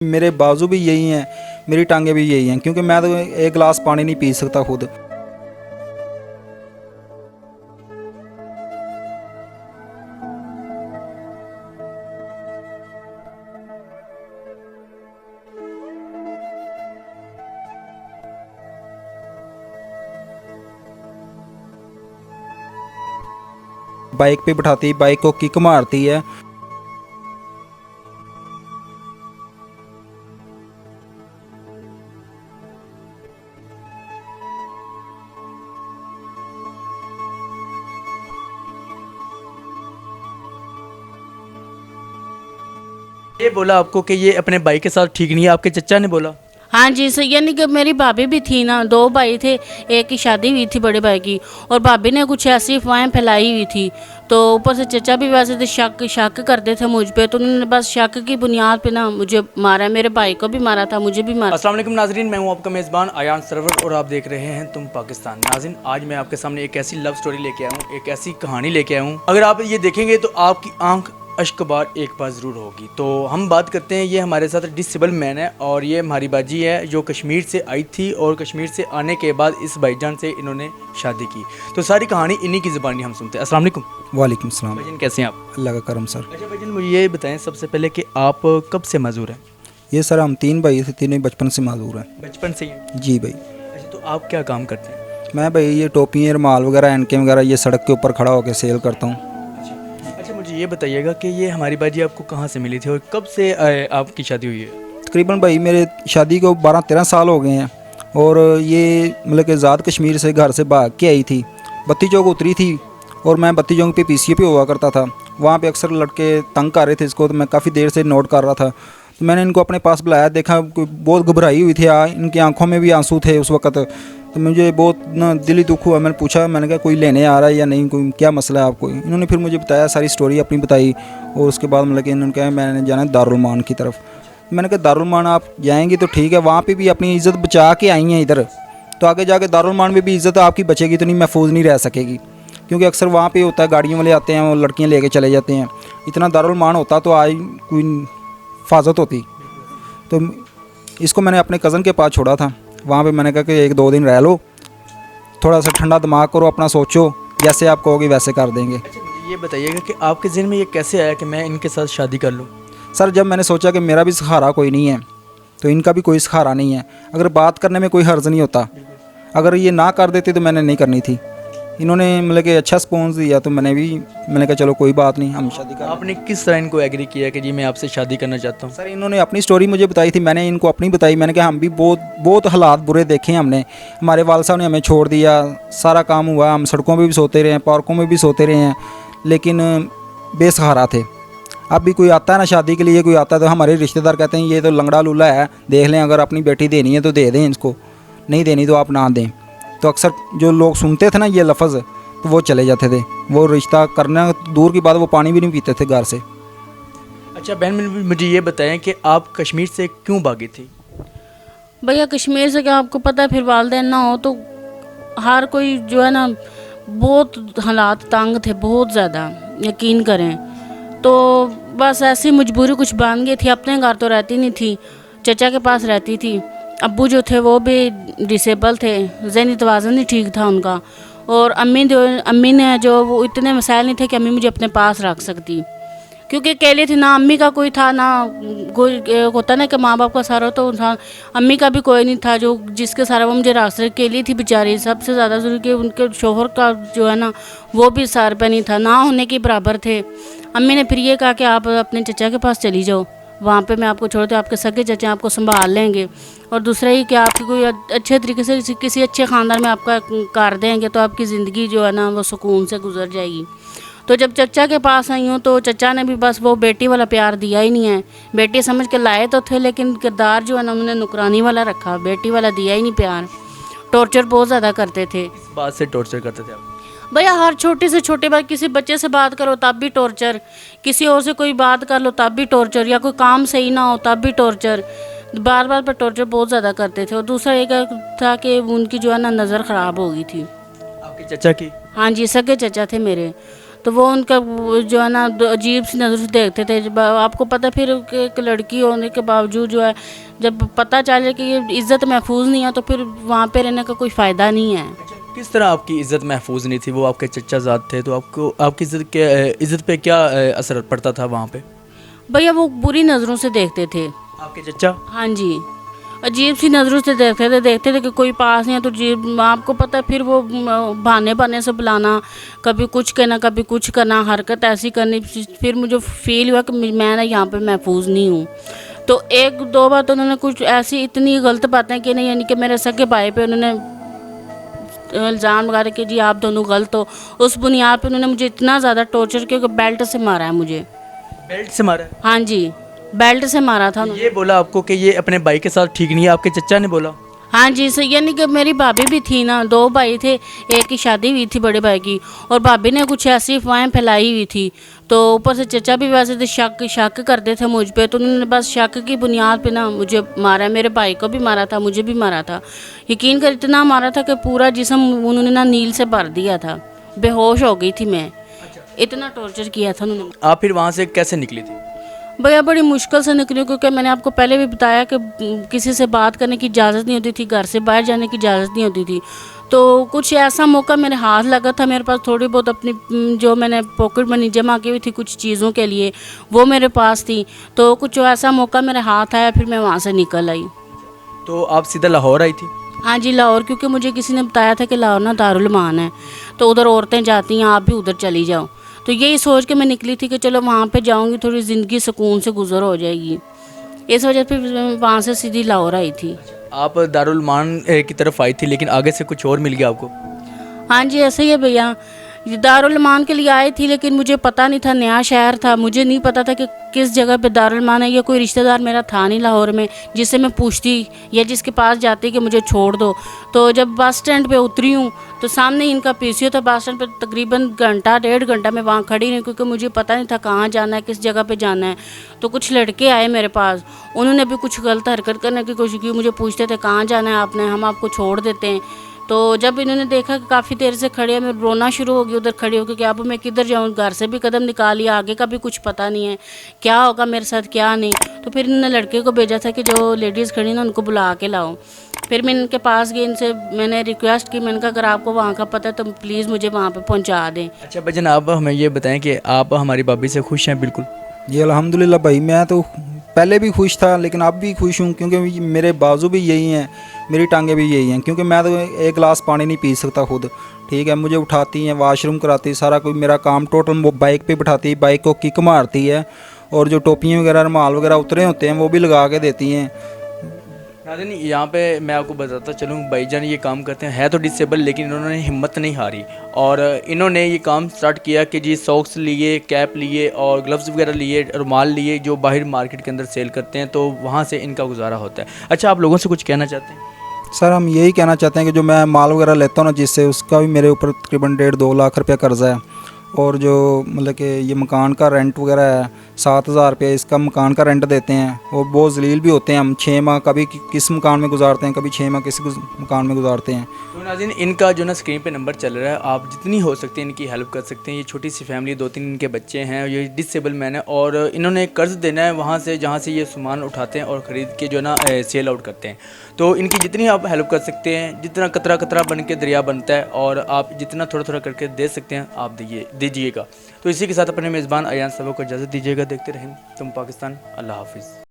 मेरे बाजू भी यही हैं, मेरी टांगें भी यही हैं, क्योंकि मैं तो एक गिलास पानी नहीं पी सकता खुद। बाइक पे बिठाती, बाइक को किक मारती है। ये बोला आपको कि ये अपने भाई के साथ ठीक नहीं है, आपके चचा ने बोला? हाँ जी सही, यानी कि मेरी भाभी भी थी ना, दो भाई थे, एक की शादी हुई थी बड़े भाई की, और भाभी ने कुछ ऐसी अफवाहें फैलाई हुई थी। तो ऊपर से चचा भी वैसे तो शक करते थे मुझ पे, तो उन्होंने बस शक की बुनियाद पे ना मुझे मारा, मेरे भाई को भी मारा था, मुझे भी मारा। अस्सलाम वालेकुम नाज़रीन, मैं हूं आपका मेज़बान आयान सरवर और आप देख रहे हैं तुम पाकिस्तान। नाज़रीन, आज मैं आपके सामने एक ऐसी लव स्टोरी लेके आया हूँ, एक ऐसी कहानी लेके आया हूँ, अगर आप ये देखेंगे तो आपकी आंख अश्क बार एक बार ज़रूर होगी। तो हम बात करते हैं, ये हमारे साथ डिसेबल मैन है और ये हमारी बाजी है जो कश्मीर से आई थी, और कश्मीर से आने के बाद इस भाईजान से इन्होंने शादी की। तो सारी कहानी इन्हीं की ज़बानी हम सुनते हैं। अस्सलाम वालेकुम। वालेकुम सलाम। भाईजान कैसे हैं आप? अल्लाह का करम सर। अच्छा भाईजान, मुझे ये बताएं सबसे पहले कि आप कब से मजदूर हैं? ये सर हम 3 भाई थे, तीनों बचपन से माजूर हैं। बचपन से ही? जी भाई। अच्छा, तो आप क्या काम करते हैं? मैं भाई ये टोपियाँ, रुमाल वगैरह, एनके वगैरह ये सड़क के ऊपर खड़ा होकर सेल करता हूँ। अच्छा, मुझे ये बताइएगा कि ये हमारी बाजी आपको कहाँ से मिली थी और कब से आपकी शादी हुई है? तकरीबन भाई मेरे शादी को 12-13 साल हो गए हैं, और ये मतलब कि आज़ाद कश्मीर से घर से भाग के आई थी, बत्ती चौक उतरी थी, और मैं बत्ती चौक पे पीसीए पे हुआ करता था। वहाँ पे अक्सर लड़के तंग कर रहे थे इसको, तो मैं काफ़ी देर से नोट कर रहा था। तो मैंने इनको अपने पास बुलाया, देखा बहुत घबराई हुई थी, इनकी आंखों में भी आंसू थे उस वक़्त। तो मुझे बहुत ना दिली दुख हुआ। मैंने पूछा, मैंने कहा कोई लेने आ रहा है या नहीं, कोई क्या मसला है आपको? इन्होंने फिर मुझे बताया, सारी स्टोरी अपनी बताई, और उसके बाद मतलब कि इन्होंने कहा मैंने जाना है दारुल मान की तरफ। मैंने कहा दारुल मान आप जाएंगी तो ठीक है, वहाँ पे भी अपनी इज़्ज़त बचा के आई हैं इधर, तो आगे जाके दारुल मान में भी इज़्ज़त आपकी बचेगी, तो नहीं महफूज नहीं रह सकेगी। क्योंकि अक्सर वहाँ पे होता है, गाड़ियों वाले आते हैं, वो लड़कियाँ लेके चले जाते हैं। इतना दारुल मान होता तो आज कोई हिफाजत होती। तो इसको मैंने अपने कज़न के पास छोड़ा था। वहाँ पे मैंने कहा कि 1-2 दिन रह लो, थोड़ा सा ठंडा दिमाग करो, अपना सोचो, जैसे आप कहोगे वैसे कर देंगे। अच्छा, मुझे ये बताइएगा कि आपके ज़हन में ये कैसे आया कि मैं इनके साथ शादी कर लूँ? सर जब मैंने सोचा कि मेरा भी सहारा कोई नहीं है, तो इनका भी कोई सहारा नहीं है, अगर बात करने में कोई हर्ज नहीं होता, अगर ये ना कर देते तो मैंने नहीं करनी थी। इन्होंने मतलब कि अच्छा स्पॉन्स दिया, तो मैंने कहा चलो कोई बात नहीं, हम शादी कर। आपने किस तरह इनको एग्री किया कि जी मैं आपसे शादी करना चाहता हूँ? सर इन्होंने अपनी स्टोरी मुझे बताई थी, मैंने इनको अपनी बताई। मैंने कहा हम भी बहुत हालात बुरे देखे हैं हमने, हमारे वाल साहब ने हमें छोड़ दिया, सारा काम हुआ, हम सड़कों में भी सोते रहे हैं, पार्कों में भी सोते रहे हैं, लेकिन बेसहारा थे। अब भी कोई आता है ना शादी के लिए, कोई आता है तो हमारे रिश्तेदार कहते हैं ये तो लंगड़ा लूला है, देख लें, अगर अपनी बेटी देनी है तो दे दें इसको, नहीं देनी तो आप ना दें। तो अक्सर जो लोग सुनते थे ना ये लफ्ज़, तो वो चले जाते थे, वो रिश्ता करना दूर की बात, वो पानी भी नहीं पीते थे घर से। अच्छा बहन, मुझे ये बताएं कि आप कश्मीर से क्यों भागी थी? भैया कश्मीर से क्या आपको पता है, फिर वालदेन ना हो तो हर कोई जो है ना, बहुत हालात तंग थे, बहुत ज़्यादा, यकीन करें। तो बस ऐसी मजबूरी कुछ बन गई थी। अपने घर तो रहती नहीं थी, चचा के पास रहती थी। अब्बू जो थे वो भी डिसेबल थे, ज़हनी तवाज़ुन नहीं ठीक था उनका, और अम्मी ने जो वो इतने मसाइल नहीं थे कि अम्मी मुझे अपने पास रख सकती, क्योंकि अकेले थी ना, अम्मी का कोई था ना, कोई होता ना कि माँ बाप का सहारा तो था, अम्मी का भी कोई नहीं था जो जिसके सहारा वो मुझे रख सके। अकेली थी बेचारी। सबसे ज़्यादा ज़रूरी कि उनके शोहर का जो है ना वो भी सर पे नहीं था, ना होने के बराबर थे। अम्मी ने फिर ये कहा कि आप अपने चचा के पास चली जाओ, वहाँ पे मैं आपको छोड़ती हूँ, आपके सगे चचा आपको संभाल लेंगे, और दूसरा ही कि आपकी कोई अच्छे तरीके से किसी अच्छे ख़ानदान में आपका कर देंगे, तो आपकी ज़िंदगी जो है ना वो सुकून से गुजर जाएगी। तो जब चचा के पास आई हूँ तो चचा ने भी बस वो बेटी वाला प्यार दिया ही नहीं है। बेटी समझ के लाए तो थे, लेकिन किरदार जो है ना उन्होंने नुकरानी वाला रखा, बेटी वाला दिया ही नहीं प्यार। टॉर्चर बहुत ज़्यादा करते थे। किस बात से टॉर्चर करते थे आप? भैया हर छोटे से छोटे बात, किसी बच्चे से बात करो तब भी टॉर्चर, किसी और से कोई बात कर लो तब भी टॉर्चर, या कोई काम सही ना हो तब भी टॉर्चर, बार बार पर टॉर्चर बहुत ज़्यादा करते थे। और दूसरा एक था कि उनकी जो है ना नज़र ख़राब हो गई थी। आपके चचा की? हाँ जी, सगे चचा थे मेरे। तो वो उनका वो जो है ना अजीब सी नज़र से देखते थे। जब आपको पता फिर कि एक लड़की होने के बावजूद जो है, जब पता चले कि ये इज़्ज़त महफूज नहीं है तो फिर वहाँ पे रहने का कोई फ़ायदा नहीं है। किस तरह आपकी इज़्ज़त महफूज नहीं थी? वो आपके चचा ज़ाद थे तो आपको आपकी इज़्ज़त पे क्या असर पड़ता था वहाँ पे? भैया वो बुरी नज़रों से देखते थे। आपके चचा? हाँ जी, अजीब सी नज़रों से देखते थे कि कोई पास नहीं है तो जी आपको पता है फिर वो बहाने बहाने से बुलाना, कभी कुछ कहना कभी कुछ करना, हरकत ऐसी करनी। फिर मुझे फील हुआ कि मैं ना यहाँ पे महफूज नहीं हूँ। तो एक दो बार तो उन्होंने कुछ ऐसी इतनी गलत बातें की नहीं, यानी कि मेरे सगे भाई पे उन्होंने इल्ज़ाम लगा रहे कि जी आप दोनों गलत हो। उस बुनियाद पे उन्होंने मुझे इतना ज़्यादा टॉर्चर किया कि बेल्ट से मारा है मुझे। बेल्ट से मारा है? हाँ जी, बेल्ट से मारा था उन्होंने। ये बोला आपको कि ये अपने भाई के साथ ठीक नहीं है, आपके चचा ने बोला? हाँ जी, सही, यानी कि मेरी भाभी भी थी ना, दो भाई थे, एक की शादी हुई थी बड़े भाई की, और भाभी ने कुछ ऐसी अफवाहें फैलाई हुई थी। तो ऊपर से चचा भी वैसे तो शक करते थे मुझ पे, तो उन्होंने बस शक की बुनियाद पे ना मुझे मारा। मेरे भाई को भी मारा था, मुझे भी मारा था। यकीन कर इतना मारा था कि पूरा जिस्म उन्होंने ना नील से भर दिया था, बेहोश हो गई थी मैं। इतना टॉर्चर किया था उन्होंने। आप फिर वहाँ से कैसे निकली थी? भैया बड़ी मुश्किल से निकली, क्योंकि मैंने आपको पहले भी बताया कि किसी से बात करने की इजाज़त नहीं होती थी, घर से बाहर जाने की इजाज़त नहीं होती थी। तो कुछ ऐसा मौका मेरे हाथ लगा था, मेरे पास थोड़ी बहुत अपनी जो मैंने पॉकेट मनी जमा की हुई थी कुछ चीज़ों के लिए, वो मेरे पास थी। तो कुछ ऐसा मौका मेरे हाथ आया, फिर मैं वहाँ से निकल आई। तो आप सीधा लाहौर आई थी? हाँ जी, लाहौर, क्योंकि मुझे किसी ने बताया था कि लाहौर ना दारुल मान है, तो उधर औरतें जाती हैं, आप भी उधर चली जाओ। तो यही सोच के मैं निकली थी कि चलो वहाँ पे जाऊँगी, थोड़ी ज़िंदगी सुकून से गुजर हो जाएगी। इस वजह से मैं वहाँ से सीधी लाहौर आई थी। आप दारुल मान की तरफ आई थी, लेकिन आगे से कुछ और मिल गया आपको? हाँ जी, ऐसे ही है भैया। दारुल मान के लिए आई थी, लेकिन मुझे पता नहीं था, नया शहर था, मुझे नहीं पता था कि किस जगह पे दारुल मान है। या कोई रिश्तेदार मेरा था नहीं लाहौर में जिससे मैं पूछती या जिसके पास जाती कि मुझे छोड़ दो। तो जब बस स्टैंड पे उतरी हूँ तो सामने इनका पीसीओ था। बस स्टैंड पे तकरीबन घंटा डेढ़ घंटा मैं वहाँ खड़ी रही, क्योंकि मुझे पता नहीं था कहाँ जाना है, किस जगह पे जाना है। तो कुछ लड़के आए मेरे पास, उन्होंने भी कुछ गलत हरकत करने की कोशिश की, मुझे पूछते थे कहाँ जाना है आपने, हम आपको छोड़ देते हैं। तो जब इन्होंने देखा कि काफ़ी देर से खड़े हैं, मैं रोना शुरू हो गई उधर खड़ी होकर कि अब मैं किधर जाऊँ, घर से भी कदम निकाल लिया, आगे का भी कुछ पता नहीं है क्या होगा मेरे साथ क्या नहीं। तो फिर इन्होंने लड़के को भेजा था कि जो लेडीज़ खड़ी ना उनको बुला के लाओ। फिर मैं इनके पास गई, इनसे मैंने रिक्वेस्ट की, मैंने कहा अगर आपको वहाँ का पता है तो प्लीज़ मुझे वहाँ पर पहुँचा दें। अच्छा भजन, आप हमें ये बताएं कि आप हमारी भाभी से खुश हैं? बिल्कुल जी अल्हम्दुलिल्लाह भाई, मैं तो पहले भी खुश था लेकिन अब भी खुश हूँ, क्योंकि मेरे बाजू भी यही हैं, मेरी टांगें भी यही हैं। क्योंकि मैं तो एक गिलास पानी नहीं पी सकता खुद, ठीक है। मुझे उठाती हैं, वॉशरूम कराती, सारा कोई मेरा काम टोटल वो बाइक पे बिठाती, बाइक को किक मारती है, और जो टोपियाँ वगैरह रुमाल वगैरह उतरे होते हैं वो भी लगा के देती हैं। नाज़रीन, यहाँ पे मैं आपको बताता चलूँ, भाईजान ये काम करते हैं, है तो डिसेबल, लेकिन इन्होंने हिम्मत नहीं हारी और इन्होंने ये काम स्टार्ट किया कि जी सॉक्स लिए, कैप लिए और ग्लव्स वगैरह लिए, रुमाल लिए, जो बाहर मार्केट के अंदर सेल करते हैं, तो वहाँ से इनका गुजारा होता है। अच्छा, आप लोगों से कुछ कहना चाहते हैं? सर हम यही कहना चाहते हैं कि जो मैं माल वगैरह लेता हूँ ना, जिससे उसका भी मेरे ऊपर तकरीबन 1.5-2 लाख रुपया कर्ज़ा है। और जो मतलब कि ये मकान का रेंट वगैरह है 7,000 रुपये, इसका मकान का रेंट देते हैं। और बहुत ज़लील भी होते हैं हम, 6 माह कभी किस मकान में गुजारते हैं, कभी 6 माह किस मकान में गुजारते हैं। तो नाज़रीन, इनका जो ना स्क्रीन पे नंबर चल रहा है, आप जितनी हो सकती है इनकी हेल्प कर सकते हैं। ये छोटी सी फैमिली, 2-3 इनके बच्चे हैं, ये डिसेबल मैन है और इन्होंने कर्ज़ देना है वहाँ से जहाँ से ये सामान उठाते हैं और ख़रीद के जो ना सेल आउट करते हैं। तो इनकी जितनी आप हेल्प कर सकते हैं, जितना कतरा कतरा बन के दरिया बनता है, और आप जितना थोड़ा थोड़ा करके दे सकते हैं आप दीजिएगा। तो इसी के साथ अपने मेज़बान अयान साहब को इजाज़त दीजिएगा। देखते रहें तुम पाकिस्तान। अल्लाह हाफिज़।